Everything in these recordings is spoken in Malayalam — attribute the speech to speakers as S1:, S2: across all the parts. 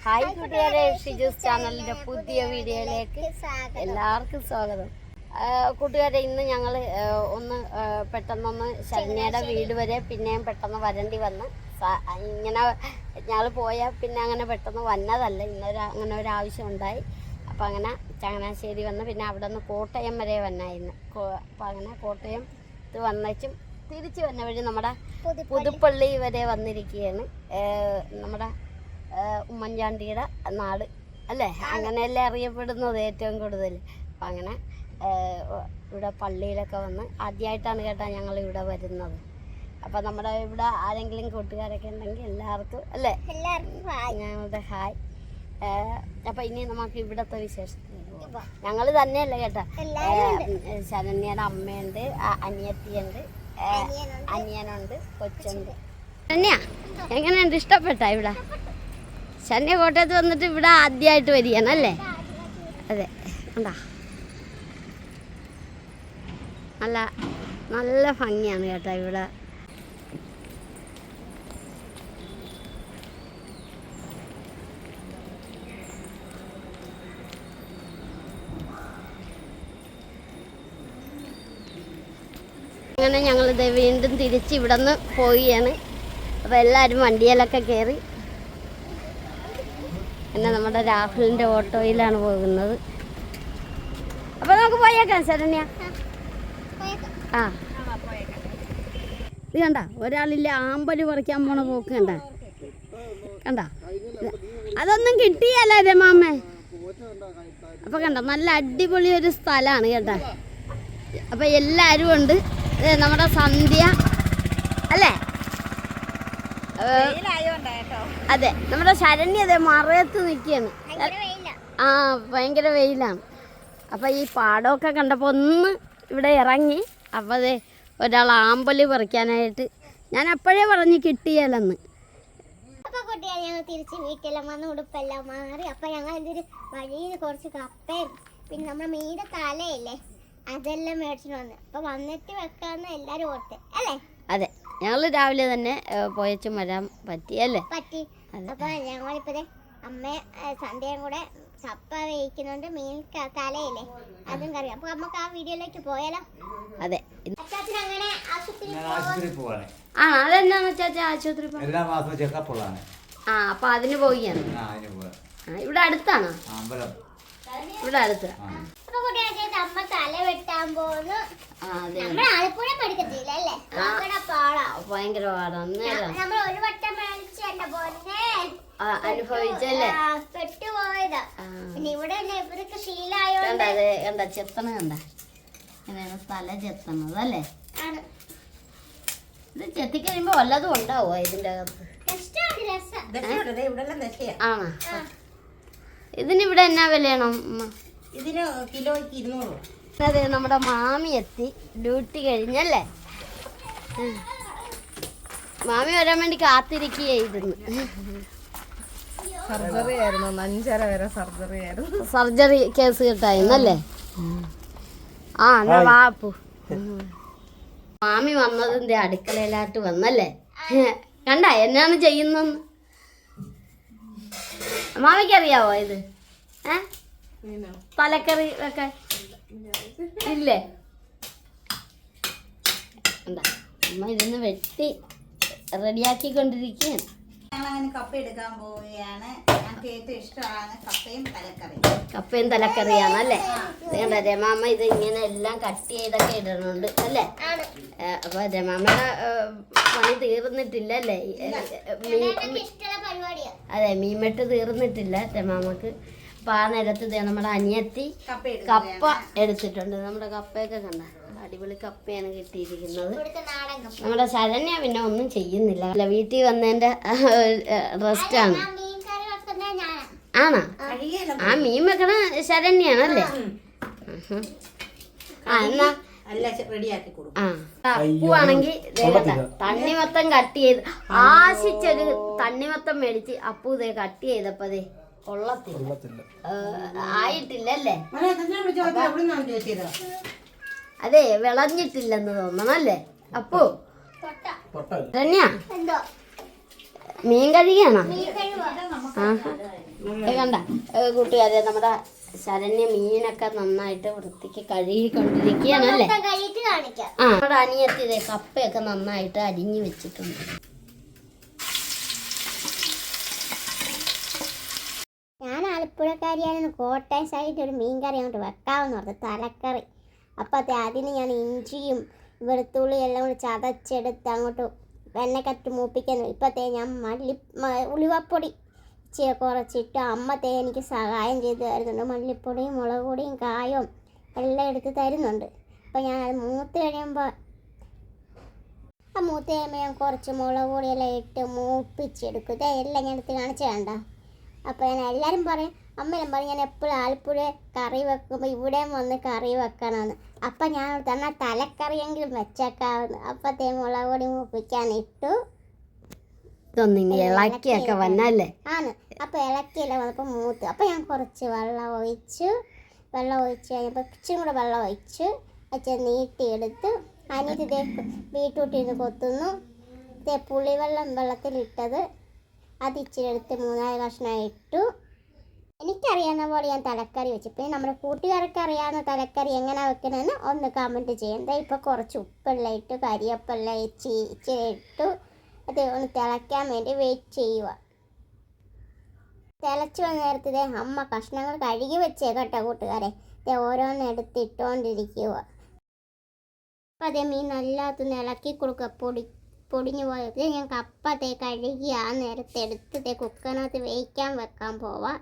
S1: ഹായ് കൂട്ടുകാരെ, ഷിജൂസ് ചാനലിൻ്റെ പുതിയ വീഡിയോയിലേക്ക് എല്ലാവർക്കും സ്വാഗതം. കൂട്ടുകാരെ, ഇന്ന് ഞങ്ങൾ പെട്ടെന്നൊന്ന് ശരണ്യയുടെ വീട് വരെ പിന്നെയും പെട്ടെന്ന് വരേണ്ടി വന്ന് ഇങ്ങനെ ഞങ്ങൾ പോയാൽ പിന്നെ അങ്ങനെ പെട്ടെന്ന് വന്നതല്ല, അങ്ങനെ ഒരു ആവശ്യം ഉണ്ടായി. അപ്പോൾ അങ്ങനെ ചങ്ങനാശ്ശേരി വന്ന് പിന്നെ അവിടെ നിന്ന് കോട്ടയം വരെ വന്നായിരുന്നു. അപ്പോൾ അങ്ങനെ കോട്ടയം ഇത് വന്നേച്ചും തിരിച്ച് വന്ന വഴി നമ്മുടെ പുതുപ്പള്ളി വരെ വന്നിരിക്കുകയാണ്. നമ്മുടെ ഉമ്മൻചാണ്ടിയുടെ നാട് അല്ലേ, അങ്ങനെയല്ലേ അറിയപ്പെടുന്നത് ഏറ്റവും കൂടുതൽ. അപ്പം അങ്ങനെ ഇവിടെ പള്ളിയിലൊക്കെ വന്ന് ആദ്യമായിട്ടാണ് കേട്ടോ ഞങ്ങൾ ഇവിടെ വരുന്നത്. അപ്പം നമ്മുടെ ഇവിടെ ആരെങ്കിലും കൂട്ടുകാരൊക്കെ ഉണ്ടെങ്കിൽ എല്ലാവർക്കും അല്ലേ, ഞങ്ങളുടെ ഹായ്. അപ്പം ഇനി നമുക്ക് ഇവിടുത്തെ വിശേഷം ഞങ്ങൾ തന്നെയല്ല കേട്ടോ, ശരണ്യയുടെ അമ്മയുണ്ട്, അനിയത്തിയുണ്ട്, അനിയനുണ്ട്, കൊച്ചുണ്ട്. ശരണ്യ എങ്ങനെയുണ്ട്, ഇഷ്ടപ്പെട്ടാ ഇവിടെ? ശരണ്യ കോട്ടയത്ത് വന്നിട്ട് ഇവിടെ ആദ്യമായിട്ട് വരികയാണല്ലേ? അതെ, എന്താ നല്ല നല്ല ഭംഗിയാണ് കേട്ടോ ഇവിടെ. അങ്ങനെ ഞങ്ങളിത് വീണ്ടും തിരിച്ച് ഇവിടെ നിന്ന് പോവുകയാണ്. അപ്പോൾ എല്ലാവരും വണ്ടിയിലൊക്കെ കയറി. പിന്നെ നമ്മുടെ രാഹുലിൻ്റെ ഓട്ടോയിലാണ് പോകുന്നത്. അപ്പോൾ നമുക്ക് പോയേക്കാം ശരണ്യ. ആ ഇത് കണ്ട, ഒരാളില്ല ആമ്പല് പറിക്കാൻ പോണ പോക്ക് കണ്ട, കണ്ട അതൊന്നും കിട്ടിയല്ല രമാമ്മേ. അപ്പോൾ കണ്ട നല്ല അടിപൊളി ഒരു സ്ഥലമാണ് കേട്ടോ. അപ്പോൾ എല്ലാവരും ഉണ്ട്. നമ്മുടെ സന്ധ്യ അല്ലേ, അതെ, നമ്മുടെ ശരണ്യ അതെ മറയത്ത് നിൽക്കുകയാണ്. ആ ഭയങ്കര വെയിലാണ്. അപ്പോൾ ഈ പാടമൊക്കെ കണ്ടപ്പോൾ ഒന്ന് ഇവിടെ ഇറങ്ങി. അപ്പോൾ അതെ ഒരാൾ ആമ്പല് പറിക്കാനായിട്ട് ഞാൻ അപ്പോഴേ പറഞ്ഞ് കിട്ടിയല്ലെന്ന്.
S2: അപ്പോൾ കുട്ടികൾ ഞങ്ങൾ തിരിച്ച് വീട്ടിലെല്ലാം വന്ന് ഉടുപ്പെല്ലാം മാറി. അപ്പോൾ ഞങ്ങൾ എന്തൊരു വഴിയിൽ കുറച്ച് കപ്പയും പിന്നെ നമ്മുടെ മീൻ്റെ തലയില്ലേ അതെല്ലാം മേടിച്ചിട്ട് വന്ന്. അപ്പോൾ വന്നിട്ട് വെക്കാമെന്ന് എല്ലാവരും ഓർത്ത് അല്ലേ?
S1: അതെ, ഞങ്ങൾ രാവിലെ തന്നെ പോയച്ചും വരാൻ പറ്റിയല്ലേ?
S2: പറ്റി. അപ്പോൾ ഞങ്ങളിപ്പോൾ അമ്മ സന്ധ്യയും കൂടെ ചപ്പ വേവിക്കുന്നുണ്ട്, മീൻ തലയില്ലേ അതും കറി. അപ്പോൾ നമുക്ക് ആ വീഡിയോയിലേക്ക് പോയാലോ?
S1: അതെ,
S2: അങ്ങനെ
S1: അതെന്താന്ന് വെച്ചാൽ ആശുപത്രി അപ്പൊ അതിന് പോവുകയാണ്. ഇവിടെ അടുത്താണോ? ഇവിടെ അടുത്ത്.
S2: അമ്മ തല വെട്ടാൻ പോകുന്നു. ആലപ്പുഴ പഠിക്കത്തില്ല അല്ലേ?
S1: ഭയങ്കര പാടാണ്.
S2: നമ്മൾ ഒരു വട്ടം മേടിച്ച് എന്റെ പൊന്നെ
S1: അനുഭവിച്ചല്ലേ,
S2: പെട്ടുപോയതാ. പിന്നെ ഇവിടെ ഇവർക്ക് ശീലമായോണ്ട്
S1: കണ്ട ചെത്തണ കണ്ട, ഇങ്ങനെയാണ് തല ചെത്തണത് അല്ലേ? ഇത് ചെത്തിക്കഴിയുമ്പോ വല്ലതും ഉണ്ടാവോ ഇതിന്റെ അകത്ത്? ആണോ? ഇതിനിവിടെ എന്നാ വിലയാണോ?
S3: ഇതിന് കിലോയ്ക്ക് 200.
S1: അതെ, നമ്മുടെ മാമി എത്തി, ഡ്യൂട്ടി കഴിഞ്ഞല്ലേ. മാമി വരാൻ വേണ്ടി കാത്തിരിക്കുകയായിരുന്നു.
S3: സർജറി ആയിരുന്നു, 5:30 വരെ സർജറി ആയിരുന്നു.
S1: സർജറി കേസ് കിട്ടായിരുന്നല്ലേ? ആ എന്നാ വാപ്പു. മാമി വന്നതിന്റെ അടുക്കളയിലായിട്ട് വന്നല്ലേ? കണ്ട എന്നാണ് ചെയ്യുന്നെന്ന് മാമിക്കറിയാവോ ഇത്? തലക്കറി ഒക്കെ ഇല്ലേ? എന്താ അമ്മ ഇരുന്ന് വെട്ടി റെഡിയാക്കിക്കൊണ്ടിരിക്കുകയാണ്.
S3: ഞങ്ങളങ്ങനെ കപ്പ എടുക്കാൻ പോവുകയാണ്. ഞങ്ങൾക്ക് ഏറ്റവും ഇഷ്ടമാണ് കപ്പയും തലക്കറി.
S1: കപ്പയും തലക്കറിയാണല്ലേ? അതുകൊണ്ട് രമാമ്മ ഇത് ഇങ്ങനെ എല്ലാം കട്ട് ചെയ്തൊക്കെ ഇടണുണ്ട് അല്ലേ? അപ്പൊ രമാമ്മയുടെ പണി തീർന്നിട്ടില്ലല്ലേ? അതെ, മീൻവെട്ട് തീർന്നിട്ടില്ല രമാമ്മക്ക്. അപ്പൊ ആ നേരത്ത് നമ്മുടെ അനിയത്തി കപ്പ എടുത്തിട്ടുണ്ട്. നമ്മുടെ കപ്പയൊക്കെ കണ്ട അടിപൊളി കപ്പയാണ് കിട്ടിയിരിക്കുന്നത്. നമ്മുടെ ശരണ്യ പിന്നെ ഒന്നും ചെയ്യുന്നില്ല, അല്ല വീട്ടിൽ വന്നതിന്റെ റെസ്റ്റാണ്. ആണോ? ആ മീൻ വെക്കണ ശരണ്യാണല്ലേ? ആ എന്നാ അപ്പുവാണെങ്കിൽ തണ്ണിമത്തം കട്ട് ചെയ്ത് ആശിച്ചൊരു തണ്ണിമത്തം മേടിച്ച് അപ്പു ഇതേ കട്ട് ചെയ്തപ്പോ അതേ കൊള്ളത്തില്ല, ആയിട്ടില്ലല്ലേ? അതെ, വിളഞ്ഞിട്ടില്ലെന്ന് തോന്നണല്ലേ അപ്പു? ശരണ്യ മീൻ കഴുകിയാണോ?
S2: മീൻ കഴുകുവാ.
S1: ആഹാ. കണ്ട കൂട്ടുകാരെ, നമ്മുടെ ശരണ്യ മീനൊക്കെ നന്നായിട്ട് വൃത്തിക്ക് കഴുകിക്കൊണ്ടിരിക്കുകയാണല്ലേ.
S2: മൊത്തം കഴിയിട്ട് കാണിക്കാം.
S1: ആ, നമ്മുടെ അനിയത്തിലെ കപ്പയൊക്കെ നന്നായിട്ട് അരിഞ്ഞു വെച്ചിട്ടുണ്ട്.
S2: ഞാൻ ആലപ്പുഴക്കാരിയാണ്. കോട്ടയം സൈഡിൽ ഒരു മീൻ കറി അങ്ങോട്ട് വെക്കാമെന്ന് പറഞ്ഞു, തലക്കറി. അപ്പം അതിന് ഞാൻ ഇഞ്ചിയും വെളുത്തുള്ളി എല്ലാം കൂടി ചതച്ചെടുത്ത് അങ്ങോട്ട് എണ്ണക്കറ്റ് മൂപ്പിക്കുന്നു. ഇപ്പോഴത്തെ ഞാൻ ഉലുവപ്പൊടി കുറച്ചിട്ട് അമ്മ എനിക്ക് സഹായം ചെയ്ത് തരുന്നുണ്ട്. മല്ലിപ്പൊടിയും മുളക് പൊടിയും കായവും എല്ലാം എടുത്ത് തരുന്നുണ്ട്. അപ്പോൾ ഞാൻ അത് മൂത്ത് കഴിയുമ്പോൾ ഞാൻ കുറച്ച് മുളക് പൊടിയെല്ലാം ഇട്ട് മൂപ്പിച്ചെടുക്കും. ഇതെല്ലാം ഞാൻ എടുത്ത് കാണിച്ചു വേണ്ട. അപ്പോൾ ഞാൻ എല്ലാവരും പറയും, അമ്മയെല്ലാം പറയും ഞാൻ എപ്പോഴും ആലപ്പുഴ കറി വെക്കുമ്പോൾ ഇവിടെയും വന്ന് കറി വെക്കണമെന്ന്. അപ്പം ഞാൻ തന്നെ തലക്കറിയെങ്കിലും വെച്ചേക്കാവുന്നു. അപ്പത്തേ മുളക് പൊടി മൂപ്പിക്കാനിട്ടു.
S1: ഇതൊന്നിങ്ങനെ ഇളക്കിയൊക്കെ വന്നല്ലേ.
S2: ആണ്. അപ്പോൾ ഇളക്കിയെല്ലാം വന്നപ്പോൾ മൂത്ത്. അപ്പോൾ ഞാൻ കുറച്ച് വെള്ളം ഒഴിച്ച് കഴിഞ്ഞപ്പോൾ ഇച്ചിരി കൂടെ വെള്ളം ഒഴിച്ച് നീട്ടിയെടുത്ത് അനിയത്തി ബീട്രൂട്ടിന് കൊത്തുന്നു. പുളിവെള്ളം വെള്ളത്തിലിട്ടത് അത് ഇച്ചിരി എടുത്ത് 3-4 കഷ്ണം ഇട്ടു. എനിക്കറിയാവുന്ന പോലെ ഞാൻ തലക്കറി വെച്ചു. പിന്നെ നമ്മുടെ കൂട്ടുകാർക്ക് അറിയാവുന്ന തലക്കറി എങ്ങനെ വെക്കണമെന്ന് ഒന്ന് കമൻറ്റ് ചെയ്യാം. ഇപ്പോൾ കുറച്ച് ഉപ്പെല്ലാം ഇട്ട് കരിയപ്പെല്ലാം ഇച്ചിരി ഇട്ടു. അത് ഒന്ന് തിളയ്ക്കാൻ വേണ്ടി വെയിറ്റ് ചെയ്യുക. തിളച്ച് വന്ന നേരത്തെ അമ്മ കഷ്ണങ്ങൾ കഴുകി വെച്ചേക്കട്ടെ കൂട്ടുകാരെ. ഓരോന്ന് എടുത്തിട്ടുകൊണ്ടിരിക്കുക. അപ്പം മീൻ നല്ലാത്തൊന്ന് ഇളക്കി കൊടുക്കുക. പൊടിഞ്ഞു പോയത് ഞാൻ കപ്പ കഴുകി ആ നേരത്തെ എടുത്ത് കുക്കറിനകത്ത് വേവിക്കാൻ വെക്കാൻ പോവാം.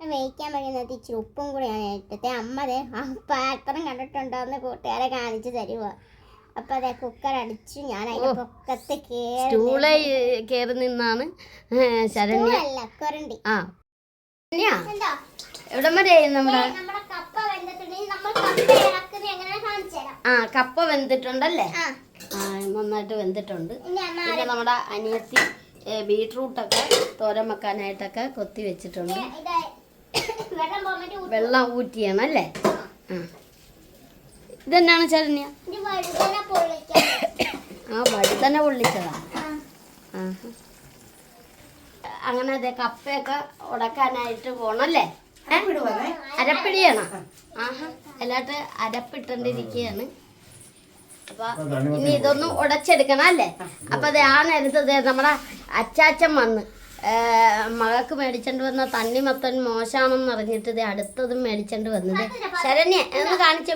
S2: വേവിക്കാൻ കഴിയുന്നത് ഇച്ചിരി ഉപ്പും കൂടിയാണ് ഇട്ടത്. അമ്മ ആ പാത്രം കണ്ടിട്ടുണ്ടോ എന്ന് കൂട്ടുകാരെ കാണിച്ചു തരുക. അപ്പൊ കുക്കർ അടിച്ചു. ഞാൻ അതിന്റെ പൊക്കത്ത്
S1: കേറി നിന്നാണ് ശരണ്യ.
S2: കൊരണ്ടി.
S1: ആ എവിടം വരെ നമ്മുടെ
S2: കപ്പ വെന്തിട്ടുണ്ടെങ്കിൽ നമ്മൾ കപ്പ ഇറക്കുന്നത് എങ്ങനെ കാണിച്ചു തരാം.
S1: ആ, കപ്പ വെന്തിട്ടുണ്ടല്ലേ. നന്നായിട്ട് വെന്തിട്ടുണ്ട്. പിന്നെ നമ്മുടെ അനിയത്തി ബീട്രൂട്ടൊക്കെ തോരൻ വെക്കാനായിട്ടൊക്കെ കൊത്തി വെച്ചിട്ടുണ്ട്. വെള്ളം ഊറ്റിയാണ് അല്ലേ. ഇതെന്നാണ് ശരണ്യ? ആ, വഴുതന പൊള്ളിച്ചതാ. അങ്ങനെ അതെ കപ്പയൊക്കെ ഉടക്കാനായിട്ട് പോണല്ലേ. അരപ്പിടിയാണ്. ആഹാ, എല്ലാട്ട് അരപ്പിട്ടോണ്ടിരിക്കുകയാണ്. അപ്പൊ ഇനി ഇതൊന്നും ഉടച്ചെടുക്കണം അല്ലേ. അപ്പൊ അത് ആ നേരത്തെ നമ്മുടെ അച്ചാച്ചൻ വന്ന് മകൾക്ക് മേടിച്ചോണ്ട് വന്ന തണ്ണിമത്തൻ മോശമാണെന്ന് അറിഞ്ഞിട്ട് ഇത് അടുത്തതും മേടിച്ചോണ്ട് വന്നത്. ശരണ്യ എന്ന് കാണിച്ച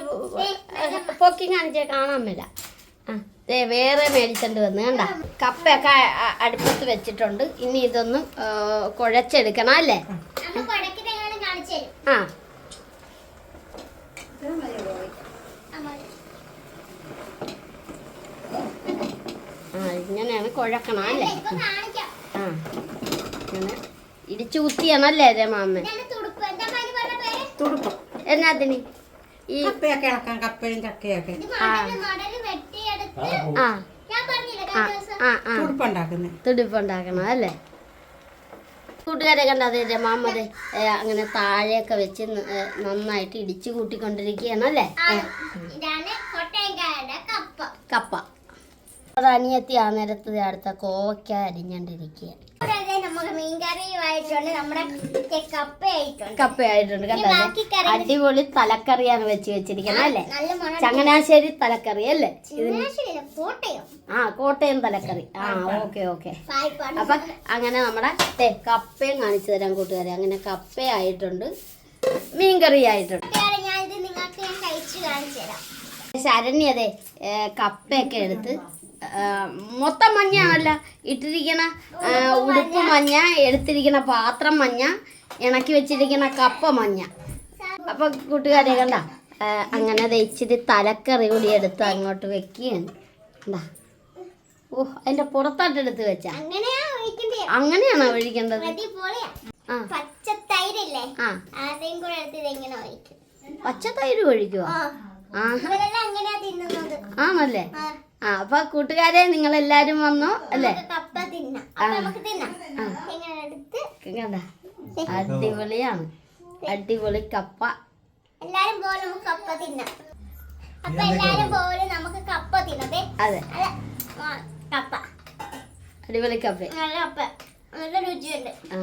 S1: പൊക്കി കാണിച്ച കാണാൻ മേല. വേറെ മേടിച്ചോണ്ട് വന്ന് കണ്ട. കപ്പയൊക്കെ അടുപ്പത്ത് വെച്ചിട്ടുണ്ട്. ഇനി ഇതൊന്ന് കുഴച്ചെടുക്കണം അല്ലേ. ആ, ഇങ്ങനെയാണ് കുഴക്കണം അല്ലേ. ആ, ഇങ്ങനെ ഇടിച്ചു കുത്തിയാണല്ലേ രമാമ്മ. തുടുപ്പം എന്നാത്തിന് ഈ
S3: കപ്പയൊക്കെ ഇളക്കാം. കപ്പയും ചക്കയൊക്കെ
S1: തുടുപ്പുണ്ടാക്കണം അല്ലേ. കൂട്ടുകാരെ കണ്ടത് രമാമ്മത് അങ്ങനെ താഴെയൊക്കെ വെച്ച് നന്നായിട്ട് ഇടിച്ചു കൂട്ടിക്കൊണ്ടിരിക്കുകയാണല്ലേ കപ്പ. അനിയത്തി ആ നേരത്ത് അടുത്ത കോവയ്ക്ക അരിഞ്ഞോണ്ടിരിക്കുക. കപ്പയായിട്ടുണ്ട് കണ്ടോ. അടിപൊളി തലക്കറിയാണ് വെച്ച് വെച്ചിരിക്കണം അല്ലേ. ചങ്ങനാശ്ശേരി തലക്കറി അല്ലേ. ആ, കോട്ടയം തലക്കറി. ആ, ഓക്കെ. അപ്പൊ അങ്ങനെ നമ്മുടെ കപ്പയും കാണിച്ചു തരാം കൂട്ടുകാരെ. അങ്ങനെ കപ്പയായിട്ടുണ്ട്, മീൻകറി ആയിട്ടുണ്ട്. ശരണ്യതെ കപ്പയൊക്കെ എടുത്ത് മൊത്തം മഞ്ഞാണല്ല ഇട്ടിരിക്കണ. ഉടുപ്പ് മഞ്ഞ, എടുത്തിരിക്കണ പാത്രം മഞ്ഞ, ഇണക്കി വെച്ചിരിക്കണ കപ്പ മഞ്ഞ. അപ്പൊ കൂട്ടുകാരെ കണ്ട അങ്ങനെ ഇച്ചിരി തലക്കറി കൂടി എടുത്ത് അങ്ങോട്ട് വെക്കുകയാണ്. എന്താ ഓ, അതിന്റെ പുറത്തോട്ട് എടുത്ത് വെച്ച അങ്ങനെയാണോ ഒഴിക്കേണ്ടത്? പച്ചത്തൈര് ഒഴിക്കുവോ? ആണല്ലേ. ആ, അപ്പൊ കൂട്ടുകാരെ നിങ്ങളെല്ലാരും വന്നോ അല്ലേ. അടിപൊളിയാണ്, അടിപൊളി കപ്പ.
S2: എല്ലാരും പോലെ നമുക്ക് കപ്പ തിന്നാം. അപ്പൊ എല്ലാരും പോലെ നമുക്ക് കപ്പ തിന്നതേ.
S1: അതെ,
S2: കപ്പ
S1: അടിപൊളി കപ്പ.
S2: നല്ല കപ്പ, നല്ല രുചിയുണ്ട്.
S1: ആ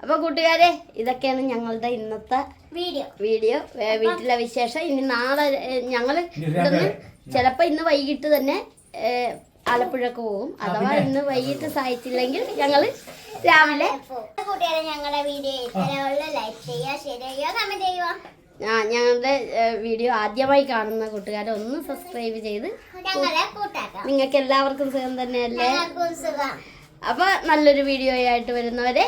S1: അപ്പോൾ കൂട്ടുകാരെ, ഇതൊക്കെയാണ് ഞങ്ങളുടെ ഇന്നത്തെ വീഡിയോ. വീട്ടിലെ വിശേഷം. ഇനി നാളെ ഞങ്ങൾ ഇവിടുന്ന് ചിലപ്പോൾ ഇന്ന് വൈകിട്ട് തന്നെ ആലപ്പുഴക്ക് പോകും. അഥവാ ഇന്ന് വൈകിട്ട് സാധിച്ചില്ലെങ്കിൽ ഞങ്ങൾ രാവിലെ.
S2: കൂട്ടുകാരെ, ഞങ്ങളുടെ വീഡിയോ ഇഷ്ടമുള്ള ലൈക്ക് ചെയ്യുക, ഷെയർ ചെയ്യുക, കമന്റ് ചെയ്യുക.
S1: ഞങ്ങളുടെ വീഡിയോ ആദ്യമായി കാണുന്ന കൂട്ടുകാരെ ഒന്ന് സബ്സ്ക്രൈബ് ചെയ്ത്
S2: ഞങ്ങളെ കൂട്ടാക്കാം.
S1: നിങ്ങൾക്ക് എല്ലാവർക്കും സുഖം തന്നെയല്ലേ?
S2: ഞങ്ങൾക്കും സുഖം.
S1: അപ്പോൾ നല്ലൊരു വീഡിയോ ആയിട്ട് വരുന്നവരെ